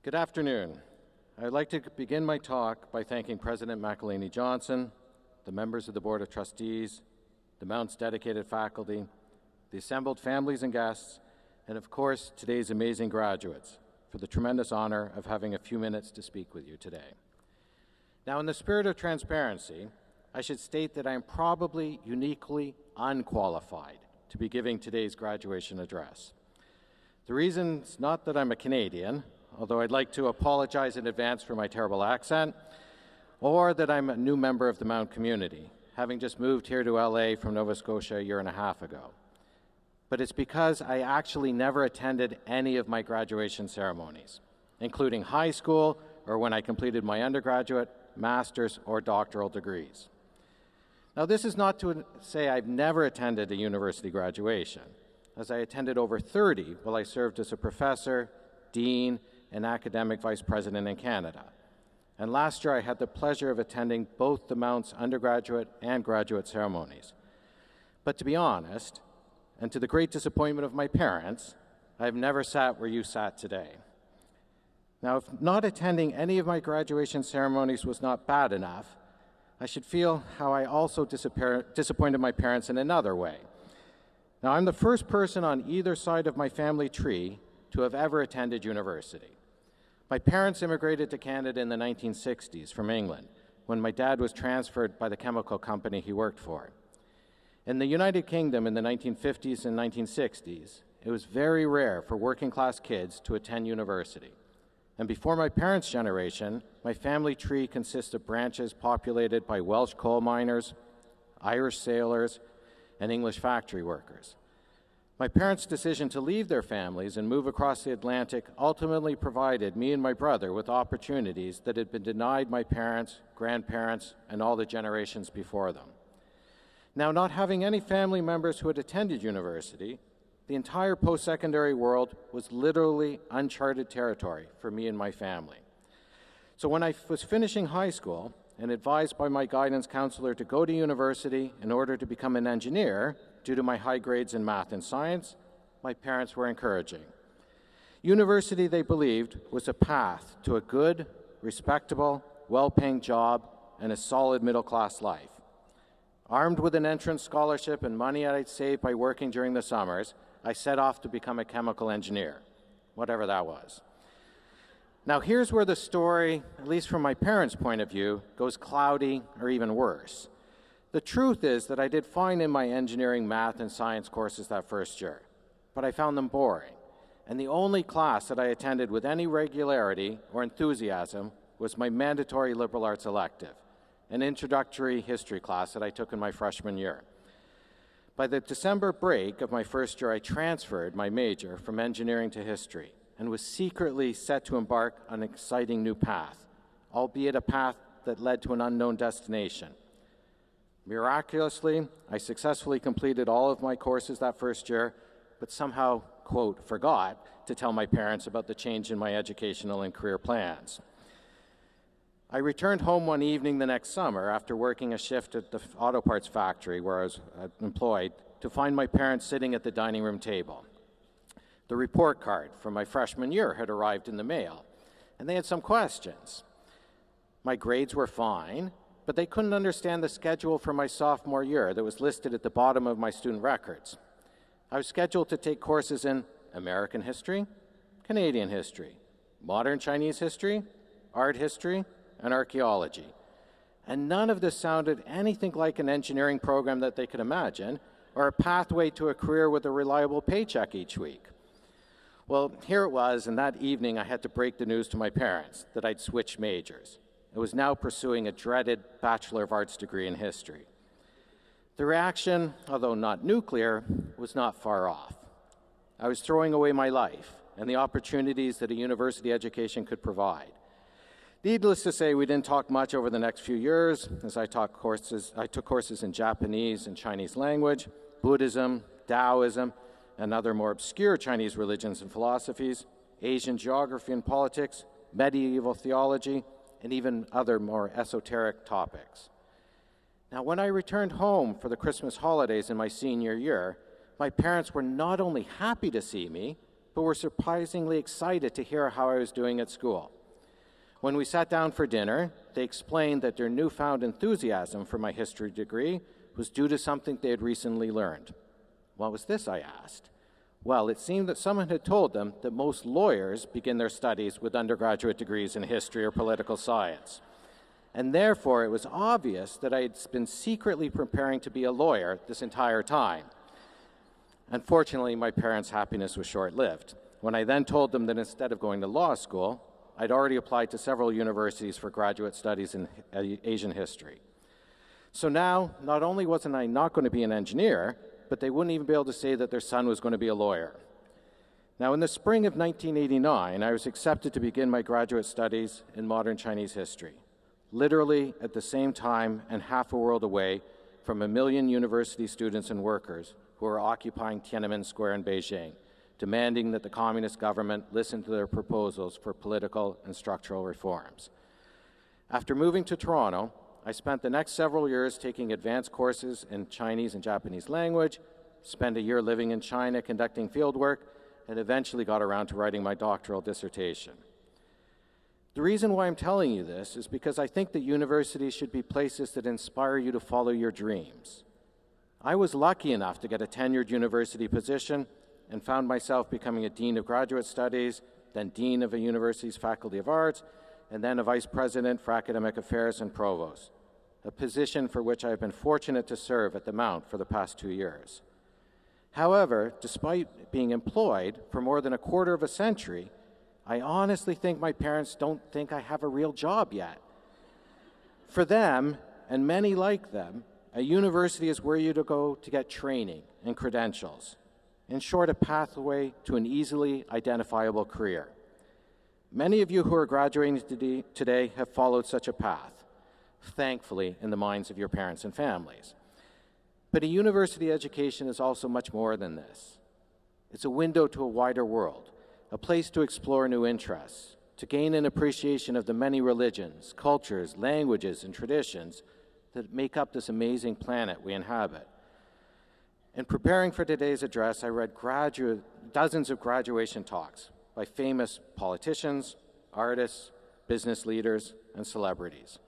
Good afternoon. I'd like to begin my talk by thanking President McElhaney Johnson, the members of the Board of Trustees, the Mount's dedicated faculty, the assembled families and guests, and of course, today's amazing graduates for the tremendous honor of having a few minutes to speak with you today. Now, in the spirit of transparency, I should state that I am probably uniquely unqualified to be giving today's graduation address. The reason's not that I'm a Canadian, although I'd like to apologize in advance for my terrible accent, or that I'm a new member of the Mount community, having just moved here to LA from Nova Scotia a year and a half ago. But it's because I actually never attended any of my graduation ceremonies, including high school or when I completed my undergraduate, master's, or doctoral degrees. Now, this is not to say I've never attended a university graduation, as I attended over 30 while I served as a professor, dean, and academic vice president in Canada. And last year I had the pleasure of attending both the Mount's undergraduate and graduate ceremonies. But to be honest, and to the great disappointment of my parents, I have never sat where you sat today. Now, if not attending any of my graduation ceremonies was not bad enough, I should feel how I also disappointed my parents in another way. Now, I'm the first person on either side of my family tree to have ever attended university. My parents immigrated to Canada in the 1960s from England, when my dad was transferred by the chemical company he worked for. In the United Kingdom in the 1950s and 1960s, it was very rare for working-class kids to attend university. And before my parents' generation, my family tree consists of branches populated by Welsh coal miners, Irish sailors, and English factory workers. My parents' decision to leave their families and move across the Atlantic ultimately provided me and my brother with opportunities that had been denied my parents, grandparents, and all the generations before them. Now, not having any family members who had attended university, the entire post-secondary world was literally uncharted territory for me and my family. So when I was finishing high school and advised by my guidance counselor to go to university in order to become an engineer due to my high grades in math and science, my parents were encouraging. University, they believed, was a path to a good, respectable, well-paying job and a solid middle-class life. Armed with an entrance scholarship and money I'd saved by working during the summers, I set off to become a chemical engineer, whatever that was. Now, here's where the story, at least from my parents' point of view, goes cloudy or even worse. The truth is that I did fine in my engineering, math, and science courses that first year, but I found them boring. And the only class that I attended with any regularity or enthusiasm was my mandatory liberal arts elective, an introductory history class that I took in my freshman year. By the December break of my first year, I transferred my major from engineering to history and was secretly set to embark on an exciting new path, albeit a path that led to an unknown destination. Miraculously, I successfully completed all of my courses that first year, but somehow, quote, forgot to tell my parents about the change in my educational and career plans. I returned home one evening the next summer after working a shift at the auto parts factory where I was employed to find my parents sitting at the dining room table. The report card from my freshman year had arrived in the mail, and they had some questions. My grades were fine, but they couldn't understand the schedule for my sophomore year that was listed at the bottom of my student records. I was scheduled to take courses in American history, Canadian history, modern Chinese history, art history, and archaeology. And none of this sounded anything like an engineering program that they could imagine, or a pathway to a career with a reliable paycheck each week. Well, here it was, and that evening I had to break the news to my parents that I'd switched majors. I was now pursuing a dreaded Bachelor of Arts degree in history. The reaction, although not nuclear, was not far off. I was throwing away my life and the opportunities that a university education could provide. Needless to say, we didn't talk much over the next few years as I took courses in Japanese and Chinese language, Buddhism, Taoism, and other more obscure Chinese religions and philosophies, Asian geography and politics, medieval theology, and even other more esoteric topics. Now, when I returned home for the Christmas holidays in my senior year, my parents were not only happy to see me, but were surprisingly excited to hear how I was doing at school. When we sat down for dinner, they explained that their newfound enthusiasm for my history degree was due to something they had recently learned. What was this, I asked? Well, it seemed that someone had told them that most lawyers begin their studies with undergraduate degrees in history or political science. And therefore, it was obvious that I had been secretly preparing to be a lawyer this entire time. Unfortunately, my parents' happiness was short-lived. When I then told them that instead of going to law school, I'd already applied to several universities for graduate studies in Asian history. So now, not only wasn't I not going to be an engineer, but they wouldn't even be able to say that their son was going to be a lawyer. Now, in the spring of 1989, I was accepted to begin my graduate studies in modern Chinese history, literally at the same time and half a world away from 1 million university students and workers who were occupying Tiananmen Square in Beijing, demanding that the communist government listen to their proposals for political and structural reforms. After moving to Toronto, I spent the next several years taking advanced courses in Chinese and Japanese language, spent a year living in China conducting fieldwork, and eventually got around to writing my doctoral dissertation. The reason why I'm telling you this is because I think that universities should be places that inspire you to follow your dreams. I was lucky enough to get a tenured university position and found myself becoming a dean of graduate studies, then dean of a university's faculty of arts, and then a vice president for academic affairs and provost, a position for which I have been fortunate to serve at the Mount for the past 2 years. However, despite being employed for more than a quarter of a century, I honestly think my parents don't think I have a real job yet. For them, and many like them, a university is where you go to get training and credentials. In short, a pathway to an easily identifiable career. Many of you who are graduating today have followed such a path, thankfully, in the minds of your parents and families. But a university education is also much more than this. It's a window to a wider world, a place to explore new interests, to gain an appreciation of the many religions, cultures, languages, and traditions that make up this amazing planet we inhabit. In preparing for today's address, I read dozens of graduation talks by famous politicians, artists, business leaders, and celebrities.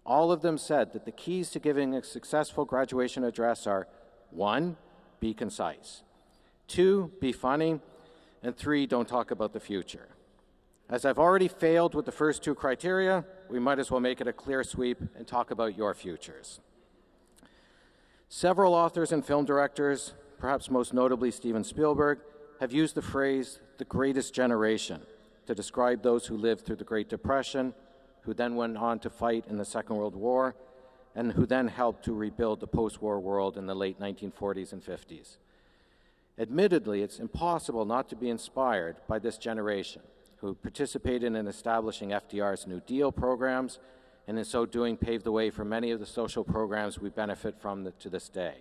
All of them said that the keys to giving a successful graduation address are 1, be concise, 2, be funny, and 3, don't talk about the future. As I've already failed with the first 2 criteria, we might as well make it a clear sweep and talk about your futures. Several authors and film directors, perhaps most notably Steven Spielberg, have used the phrase, the greatest generation, to describe those who lived through the Great Depression, who then went on to fight in the Second World War, and who then helped to rebuild the post-war world in the late 1940s and 50s. Admittedly, it's impossible not to be inspired by this generation, who participated in establishing FDR's New Deal programs, and in so doing paved the way for many of the social programs we benefit from to this day.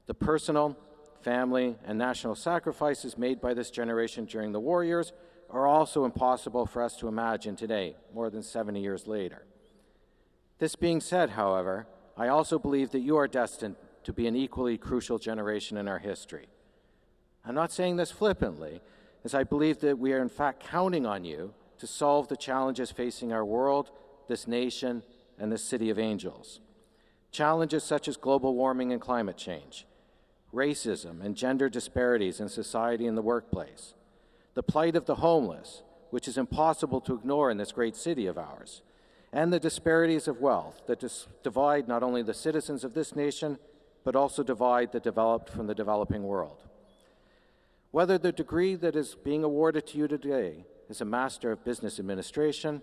The personal, family, and national sacrifices made by this generation during the war years are also impossible for us to imagine today, more than 70 years later. This being said, however, I also believe that you are destined to be an equally crucial generation in our history. I'm not saying this flippantly, as I believe that we are in fact counting on you to solve the challenges facing our world, this nation, and this city of angels. Challenges such as global warming and climate change, racism and gender disparities in society and the workplace, the plight of the homeless, which is impossible to ignore in this great city of ours, and the disparities of wealth that divide not only the citizens of this nation, but also divide the developed from the developing world. Whether the degree that is being awarded to you today is a Master of Business Administration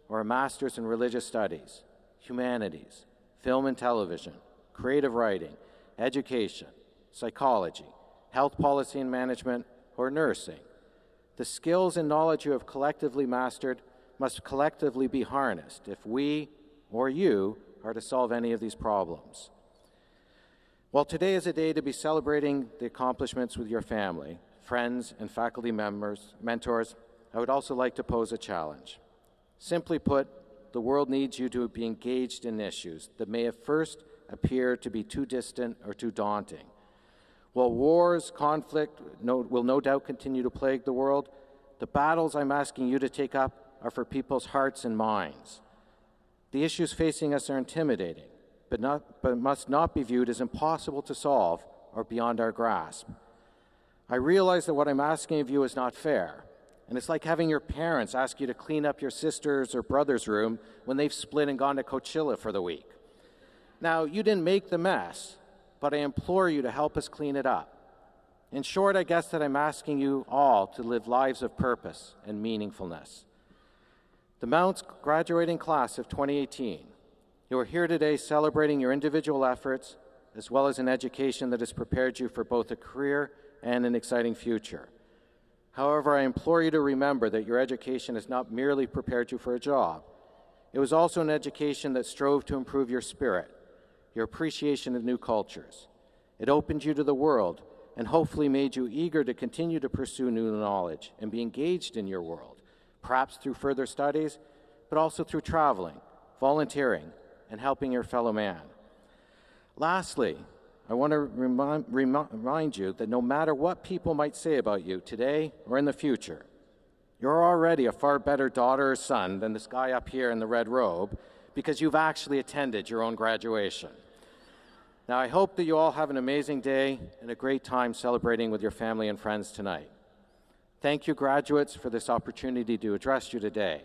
or a Master's in Religious Studies, Humanities, Film and Television, Creative Writing, Education, Psychology, Health Policy and Management, or Nursing, the skills and knowledge you have collectively mastered must collectively be harnessed if we, or you, are to solve any of these problems. While today is a day to be celebrating the accomplishments with your family, friends, and faculty members, mentors, I would also like to pose a challenge. Simply put, the world needs you to be engaged in issues that may at first appear to be too distant or too daunting. While wars, conflict will no doubt continue to plague the world, the battles I'm asking you to take up are for people's hearts and minds. The issues facing us are intimidating, but must not be viewed as impossible to solve or beyond our grasp. I realize that what I'm asking of you is not fair, and it's like having your parents ask you to clean up your sister's or brother's room when they've split and gone to Coachella for the week. Now, you didn't make the mess, but I implore you to help us clean it up. In short, I guess that I'm asking you all to live lives of purpose and meaningfulness. The Mount's graduating class of 2018, you are here today celebrating your individual efforts as well as an education that has prepared you for both a career and an exciting future. However, I implore you to remember that your education has not merely prepared you for a job. It was also an education that strove to improve your spirit, your appreciation of new cultures. It opened you to the world and hopefully made you eager to continue to pursue new knowledge and be engaged in your world, perhaps through further studies, but also through traveling, volunteering, and helping your fellow man. Lastly, I want to remind you that no matter what people might say about you today or in the future, you're already a far better daughter or son than this guy up here in the red robe because you've actually attended your own graduation. Now, I hope that you all have an amazing day and a great time celebrating with your family and friends tonight. Thank you, graduates, for this opportunity to address you today.